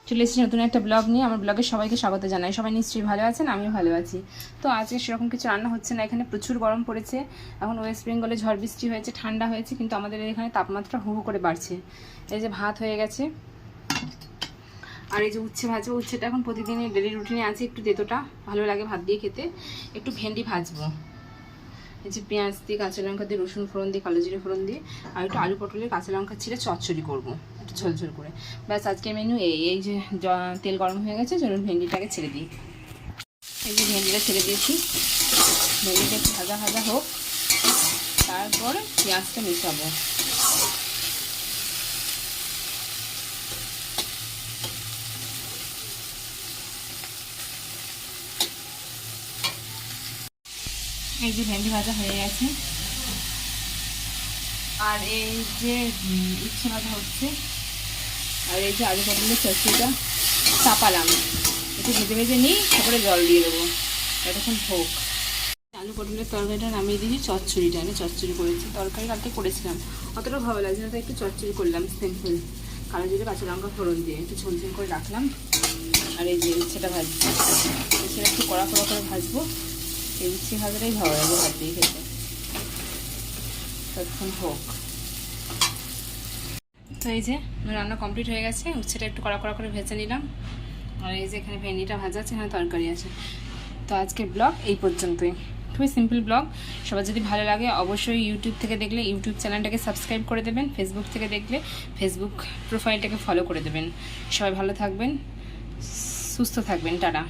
চলে এসেছি নতুন একটা ব্লগ নিয়ে। আমার ব্লগে সবাইকে স্বাগত জানাই। সবাই নিশ্চয়ই ভালো আছেন, আমিও ভালো আছি। তো আজকে সেরকম কিছু রান্না হচ্ছে না, এখানে প্রচুর গরম পড়েছে। এখন ওয়েস্ট বেঙ্গলে ঝড় বৃষ্টি হয়েছে, ঠান্ডা হয়েছে, কিন্তু আমাদের এখানে তাপমাত্রা হু হু করে বাড়ছে। এই যে ভাত হয়ে গেছে, আর এই যে উচ্ছে ভাজবো। উচ্ছেটা এখন প্রতিদিনই ডেলি রুটিনে আছে, একটু তেতোটা ভালো লাগে ভাত দিয়ে খেতে। একটু ভেন্ডি ভাজবো, এই যে পেঁয়াজ দিয়ে, কাঁচা লঙ্কা দিয়ে, রসুন ফোড়ন দিয়ে, কালো জিরে ফোড়ন দিয়ে, আর একটু আলু পটলের কাঁচা লঙ্কা ছিঁড়ে চচ্চড়ি করবো একটু ঝোলঝোল করে। ব্যাস আজকের মেনু এই যে তেল গরম হয়ে গেছে, চলুন ভেন্ডিটাকে ছেড়ে দিই। এই যে ভেন্ডিটা ছেড়ে দিয়েছি, ভেন্ডিটা একটু ভাজা ভাজা হোক, তারপর পেঁয়াজটা মেশাবো। এই যে ভেন্ডি ভাজা হয়ে গেছে, আর এই যে উচ্ছে ভাজা হচ্ছে, আর এই যে আলু পটলের চচ্চড়িটা চাপালাম, একটু ভেজে ভেজে নিই, তারপরে জল দিয়ে দেবো, এতক্ষণ হোক। আলু পটলের তরকারিটা নামিয়ে দিয়েছি, চচ্চড়িটা আমি চচ্চড়ি করেছি। তরকারি কালকে করেছিলাম, অতটা ভালো লাগছে না, তাই একটু চচ্চড়ি করলাম সিম্পল, কালো জিরে কাঁচা লঙ্কা ফোড়ন দিয়ে একটু ঝোলঝোল করে রাখলাম। আর এই যে উচ্ছেটা ভাজছি, উচ্ছেটা একটু কড়া কড়া করে ভাজবো। এই উচ্ছে ভাজাটাই ভালো লাগবে ভাত দিয়ে খেতে। ততক্ষণ হোক। তো এই যে রান্না কমপ্লিট হয়ে গেছে, উচ্ছেটা একটু কড়া কড়া করে ভেজে নিলাম, আর এই যে এখানে ভেন্ডিটা ভাজা আছে, এখানে তরকারি আছে। তো আজকের ব্লগ এই পর্যন্তই, খুবই সিম্পল ব্লগ। সবার যদি ভালো লাগে অবশ্যই ইউটিউব থেকে দেখলে ইউটিউব চ্যানেলটাকে সাবস্ক্রাইব করে দেবেন, ফেসবুক থেকে দেখলে ফেসবুক প্রোফাইলটাকে ফলো করে দেবেন। সবাই ভালো থাকবেন, সুস্থ থাকবেন, টাটা।